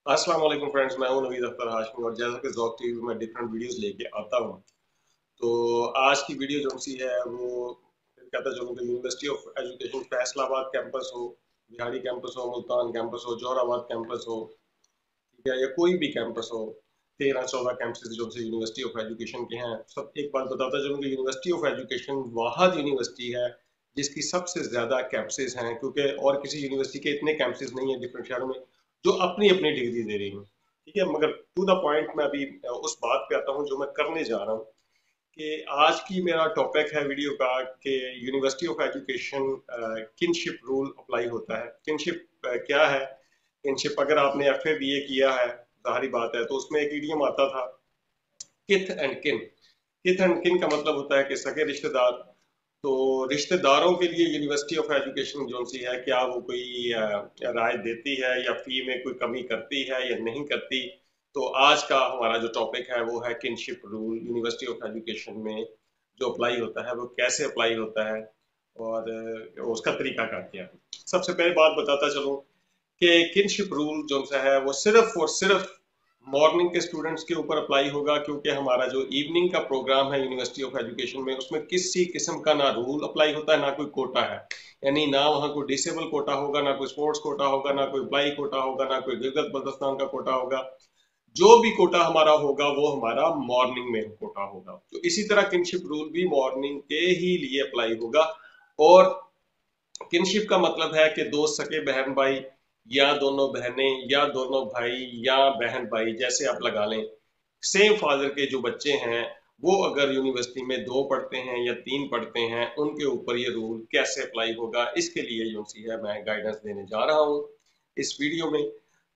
अस्सलाम वालेकुम फ्रेंड्स, मैं हूं नवीद अख्तर हाशमी और जैसा कि ज़ौक टीवी में डिफरेंट वीडियोस लेके आता हूं। तो आज की वीडियो जो सी है वो कहता चलूँ कि university of education Faisalabad campus हो, बिहाड़ी कैंपस हो, मुल्तान कैंपस हो, जोहराबाद कैंपस हो, ठीक है, या कोई भी कैंपस हो। 13-14 कैंपसेस जो से यूनिवर्सिटी ऑफ एजुकेशन के हैं। सब एक बात बताता चलूँ कि यूनिवर्सिटी ऑफ एजुकेशन वाहद यूनिवर्सिटी है जिसकी सबसे ज्यादा कैंपसेस हैं, क्योंकि और किसी यूनिवर्सिटी के इतने कैंपसेस नहीं है डिफरेंट शहरों में जो अपनी अपनी डिग्री दे रही हूँ। ठीक है, मगर टू द पॉइंट मैं अभी उस बात पे आता हूँ जो मैं करने जा रहा हूँ कि आज की मेरा टॉपिक है वीडियो का कि university of education kinship rule apply होता है। किनशिप क्या है? किनशिप, अगर आपने एफ ए बी ए किया है, जाहिर बात है, तो उसमें एक इडियम आता था, किथ एंड किन। किथ एंड किन का मतलब होता है कि सगे रिश्तेदार। तो रिश्तेदारों के लिए यूनिवर्सिटी ऑफ एजुकेशन जो सी है, क्या वो कोई राय देती है या फी में कोई कमी करती है या नहीं करती। तो आज का हमारा जो टॉपिक है वो है kinship rule university of education में जो अप्लाई होता है वो कैसे अप्लाई होता है और उसका तरीका क्या है। सबसे पहले बात बताता चलूँ कि किनशिप रूल जो सा है वो सिर्फ और सिर्फ मॉर्निंग के स्टूडेंट्स के ऊपर अप्लाई होगा, क्योंकि हमारा जो इवनिंग का प्रोग्राम है यूनिवर्सिटी ऑफ एजुकेशन में उसमें किसी किस्म का ना रूल अप्लाई होता है ना कोई कोटा है। यानी ना वहाँ कोई डिसेबल कोटा होगा, ना कोई स्पोर्ट्स कोटा होगा, ना कोई अप्लाई कोटा होगा, ना कोई गिलगित बल्तिस्तान का कोटा होगा। जो भी कोटा हमारा होगा वो हमारा मॉर्निंग में कोटा होगा। तो इसी तरह किनशिप रूल भी मॉर्निंग के ही लिए अप्लाई होगा। और किनशिप का मतलब है कि दो सके बहन भाई या दोनों बहनें या दोनों भाई या बहन भाई, जैसे आप लगा लें, सेम फादर के जो बच्चे हैं वो अगर यूनिवर्सिटी में दो पढ़ते हैं या तीन पढ़ते हैं, उनके ऊपर ये रूल कैसे अप्लाई होगा, इसके लिए जो सी है मैं गाइडेंस देने जा रहा हूँ इस वीडियो में।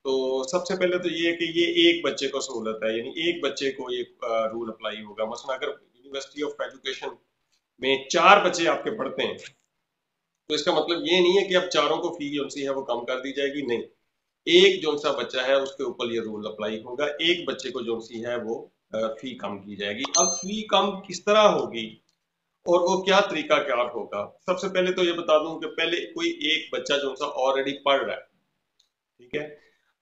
तो सबसे पहले तो ये है कि ये एक बच्चे को सहूलत है, यानी एक बच्चे को ये रूल अप्लाई होगा। मसलन अगर यूनिवर्सिटी ऑफ एजुकेशन में 4 बच्चे आपके पढ़ते हैं, तो इसका मतलब ये नहीं है कि अब चारों को फी जो सी है वो कम कर दी जाएगी, नहीं। एक जो सा बच्चा है उसके ऊपर ये रूल अप्लाई होगा, एक बच्चे को जो सी है वो फी कम की जाएगी। अब फी कम किस तरह होगी और वो क्या तरीका क्या होगा, सबसे पहले तो ये बता दूं कि पहले कोई एक बच्चा जो सा ऑलरेडी पढ़ रहा है, ठीक है,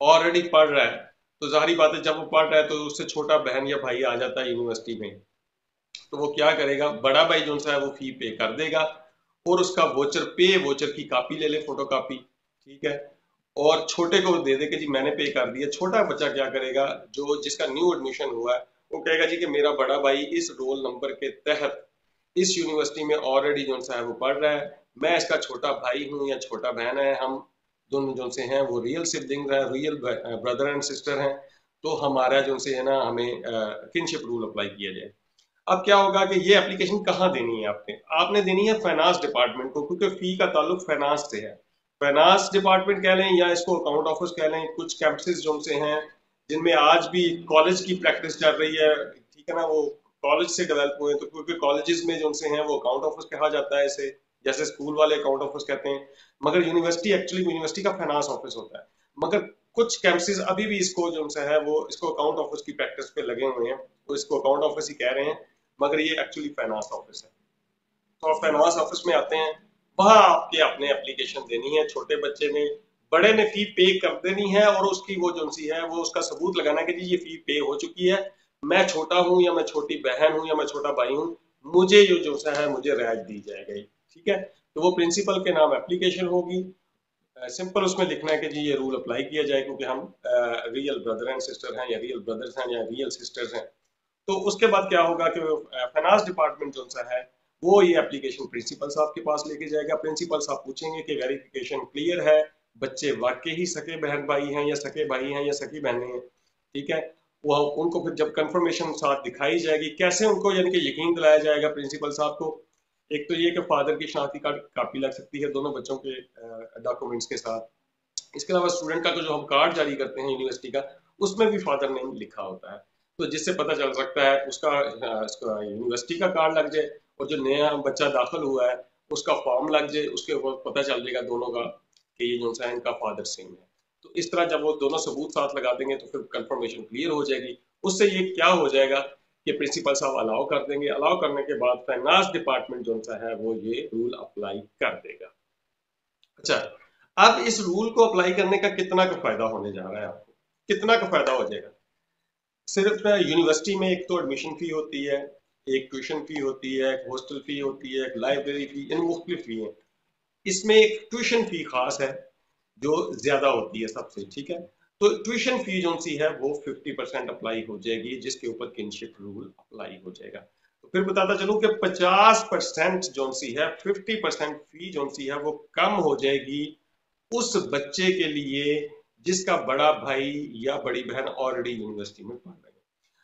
ऑलरेडी पढ़ रहा है, तो जाहिर बात है जब वो पढ़ रहा है तो उससे छोटा बहन या भाई आ जाता है यूनिवर्सिटी में, तो वो क्या करेगा, बड़ा भाई जो सा है वो फी पे कर देगा और उसका वोचर पे वोचर की कॉपी ले ले, फोटो कॉपी, ठीक है, और छोटे को दे दे कि जी मैंने पे कर दिया। छोटा बच्चा क्या करेगा, जो जिसका न्यू एडमिशन हुआ है, वो कहेगा जी कि मेरा बड़ा भाई इस रोल नंबर के तहत इस यूनिवर्सिटी में ऑलरेडी जो सा है वो पढ़ रहा है, मैं इसका छोटा भाई हूँ या छोटा बहन है, हम दोनों जो से हैं वो रियल सिबलिंग है, रियल ब्रदर एंड सिस्टर हैं। तो हमारा जो से है ना, हमें किनशिप रूल अप्लाई किया जाए। अब क्या होगा कि ये एप्लीकेशन कहाँ देनी है, आपने आपने देनी है फाइनेंस डिपार्टमेंट को, क्योंकि फी का ताल्लुक फाइनेंस से है। फाइनेंस डिपार्टमेंट कह लें या इसको अकाउंट ऑफिस कह लें, कुछ कैंपसेस जो से हैं जिनमें आज भी कॉलेज की प्रैक्टिस चल रही है, ठीक है ना, वो कॉलेज से डेवलप हुए, तो क्योंकि कॉलेजेस में जो से हैं वो अकाउंट ऑफिस कहा जाता है इसे, जैसे स्कूल वाले अकाउंट ऑफिस कहते हैं, मगर यूनिवर्सिटी एक्चुअली यूनिवर्सिटी का फाइनेंस ऑफिस होता है। मगर कुछ कैंपसेस अभी भी इसको जो सा है वो इसको अकाउंट ऑफिस की प्रैक्टिस पे लगे हुए हैं, तो इसको अकाउंट ऑफिस ही कह रहे हैं, मगर ये एक्चुअली फाइनेंस ऑफिस है। तो आप फाइनेंस ऑफिस में आते हैं, वहां आपके अपने एप्लीकेशन देनी है, छोटे बच्चे ने, बड़े ने फी पे कर देनी है और उसकी वो जो सी है वो उसका सबूत लगाना है कि जी ये फी पे हो चुकी है, मैं छोटा हूं या मैं छोटी बहन हूं या मैं छोटा भाई हूं, मुझे जो सा है मुझे रियायत दी जाएगी। ठीक है, तो वो प्रिंसिपल के नाम एप्लीकेशन होगी। सिंपल उसमें लिखना है कि जी ये रूल अप्लाई किया जाए, क्योंकि हम रियल ब्रदर एंड सिस्टर हैं या रियल ब्रदर्स हैं या रियल सिस्टर्स हैं। तो उसके बाद क्या होगा कि फाइनेंस डिपार्टमेंट जो सा है वो ये एप्लीकेशन प्रिंसिपल साहब के पास लेके जाएगा। प्रिंसिपल साहब पूछेंगे कि वेरिफिकेशन क्लियर है, बच्चे वाकई ही सके बहन भाई हैं या सके भाई हैं या सकी बहनें हैं, ठीक है। वो उनको फिर जब कंफर्मेशन साथ दिखाई जाएगी, कैसे उनको यानी कि यकीन दिलाया जाएगा प्रिंसिपल साहब को, एक तो ये कि फादर की शनाख्ती कार्ड कापी लग सकती है दोनों बच्चों के डॉक्यूमेंट्स के साथ। इसके अलावा स्टूडेंट का जो हम कार्ड जारी करते हैं यूनिवर्सिटी का, उसमें भी फादर नेम लिखा होता है, तो जिससे पता चल सकता है उसका यूनिवर्सिटी का कार्ड लग जाए, और जो नया बच्चा दाखिल हुआ है उसका फॉर्म लग जाए, उसके ऊपर पता चल जाएगा दोनों का कि ये जो है इनका फादर सेम है। तो इस तरह जब वो दोनों सबूत साथ लगा देंगे तो फिर कंफर्मेशन क्लियर हो जाएगी। उससे ये क्या हो जाएगा कि प्रिंसिपल साहब अलाउ कर देंगे, अलाउ करने के बाद फाइनेंस डिपार्टमेंट जो सा है वो ये रूल अप्लाई कर देगा। अच्छा, अब इस रूल को अप्लाई करने का कितना का फायदा होने जा रहा है आपको। कितना का फायदा हो जाएगा? सिर्फ यूनिवर्सिटी में एक तो एडमिशन फी होती है, एक ट्यूशन फी होती है, एक हॉस्टल फी होती है, एक लाइब्रेरी फी, इन मुख्तलिफ फी है। इसमें एक ट्यूशन फी खास है जो ज्यादा होती है सबसे, ठीक है। तो ट्यूशन फी जो सी है वो 50% अप्लाई हो जाएगी, जिसके ऊपर किनशिप रूल अप्लाई हो जाएगा। तो फिर बताता चलूं कि 50% जो सी है, 50% फी जो सी है वो कम हो जाएगी उस बच्चे के लिए जिसका बड़ा भाई या बड़ी बहन ऑलरेडी यूनिवर्सिटी में पढ़ रहे हैं।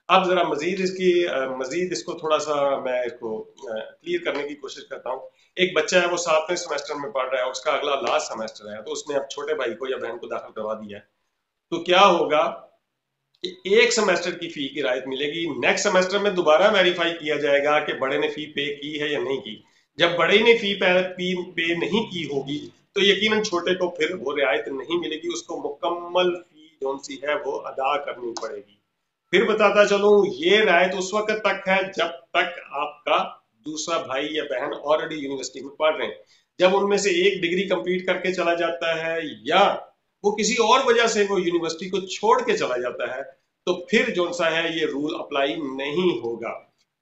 अब जरा मजीद इसको थोड़ा सा मैं इसको क्लियर करने की कोशिश करता हूँ। एक बच्चा है वो 7वें सेमेस्टर में पढ़ रहा है, उसका अगला लास्ट सेमेस्टर है, तो उसने अब छोटे भाई को या बहन को दाखिल करवा दिया है। तो क्या होगा कि एक सेमेस्टर की फी की राहत मिलेगी, नेक्स्ट सेमेस्टर में दोबारा वेरीफाई किया जाएगा कि बड़े ने फी पे की है या नहीं की। जब बड़े ने फी पे नहीं की होगी तो यकीनन छोटे को फिर वो रियायत नहीं मिलेगी, उसको मुकम्मल फी जो सी है वो अदा करनी पड़ेगी। फिर बताता चलूं, ये रायत उस वक्त तक है जब तक आपका दूसरा भाई या बहन ऑलरेडी यूनिवर्सिटी में पढ़ रहे हैं। जब उनमें से एक डिग्री कंप्लीट करके चला जाता है या वो किसी और वजह से वो यूनिवर्सिटी को छोड़ के चला जाता है, तो फिर जो सा है ये रूल अप्लाई नहीं होगा।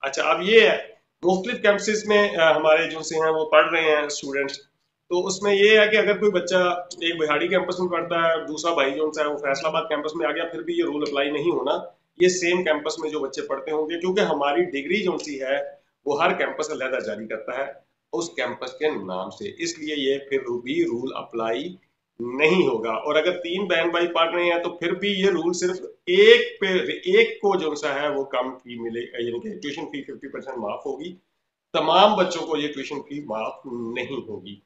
अच्छा, अब ये है मुख्तलिफ कैंपसेस में हमारे जो से हैं वो पढ़ रहे हैं स्टूडेंट्स। तो उसमें ये है कि अगर कोई बच्चा एक बिहाड़ी कैंपस में पढ़ता है, दूसरा भाई जो है वो फैसलाबाद कैंपस में आ गया, फिर भी ये रूल अप्लाई नहीं होना। ये सेम कैंपस में जो बच्चे पढ़ते होंगे, क्योंकि हमारी डिग्री जो सी है वो हर कैंपस अलहदा जारी करता है उस कैंपस के नाम से, इसलिए ये फिर भी रूल अप्लाई नहीं होगा। और अगर 3 बहन भाई पढ़ रहे हैं तो फिर भी ये रूल सिर्फ एक को जो सा है वो कम फी मिले, यानी कि ट्यूशन फी 50% माफ होगी। तमाम बच्चों को ये ट्यूशन फी माफ नहीं होगी।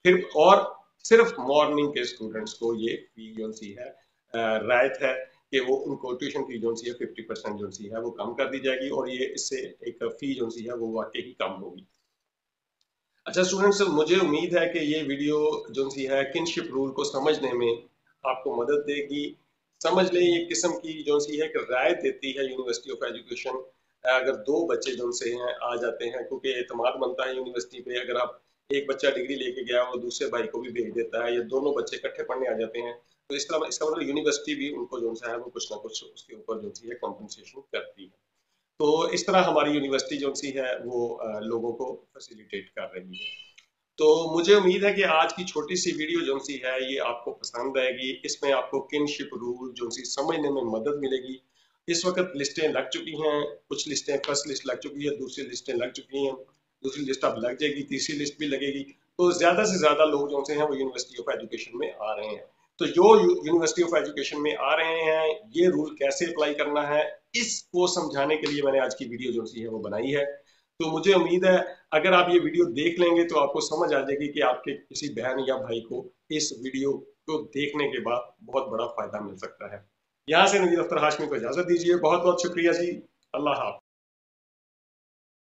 फिर और सिर्फ मॉर्निंग के स्टूडेंट्स को ये फी जो सी है रायत है कि वो उनको ट्यूशन फी जो सी है 50% जो सी है वो कम कर दी जाएगी, और ये इससे एक फी जो सी है वो वाकई ही कम होगी। अच्छा स्टूडेंट्स, मुझे उम्मीद है कि ये वीडियो जो सी है किनशिप रूल को समझने में आपको मदद देगी। समझ लें, ये किस्म की जो सी है कि रायत देती है यूनिवर्सिटी ऑफ एजुकेशन। अगर 2 बच्चे जो से हैं आ जाते हैं, क्योंकि एतमाद बनता है यूनिवर्सिटी पे, अगर आप एक बच्चा डिग्री लेके गया वो दूसरे भाई को भी भेज देता है, या दोनों बच्चे इकट्ठे पढ़ने आ जाते हैं, तो इस तरह इसका मतलब यूनिवर्सिटी भी उनको जो सा है वो कुछ ना कुछ उसके ऊपर जो सी है कॉम्पनसेशन करती है। तो इस तरह हमारी यूनिवर्सिटी जो सी है वो लोगों को फैसिलिटेट कर रही है। तो मुझे उम्मीद है कि आज की छोटी सी वीडियो जो सी है ये आपको पसंद आएगी। इसमें आपको किनशिप रूल जो सी समझने में मदद मिलेगी। इस वक्त लिस्टें लग चुकी हैं, कुछ लिस्टें फर्स्ट लिस्ट लग चुकी है, दूसरी लिस्टें लग चुकी हैं, दूसरी लिस्ट अब लग जाएगी, तीसरी लिस्ट भी लगेगी। तो ज्यादा से ज्यादा लोग जो हैं वो यूनिवर्सिटी ऑफ एजुकेशन में आ रहे हैं। तो जो यूनिवर्सिटी ऑफ एजुकेशन में आ रहे हैं ये रूल कैसे अप्लाई करना है, इसको समझाने के लिए मैंने आज की वीडियो जो सी है वो बनाई है। तो मुझे उम्मीद है अगर आप ये वीडियो देख लेंगे तो आपको समझ आ जाएगी कि आपके किसी बहन या भाई को इस वीडियो को देखने के बाद बहुत बड़ा फायदा मिल सकता है। यहाँ से नज़ीर अख्तर हाशमी को इजाजत दीजिए। बहुत बहुत शुक्रिया जी। अल्लाह हाफ़िज़।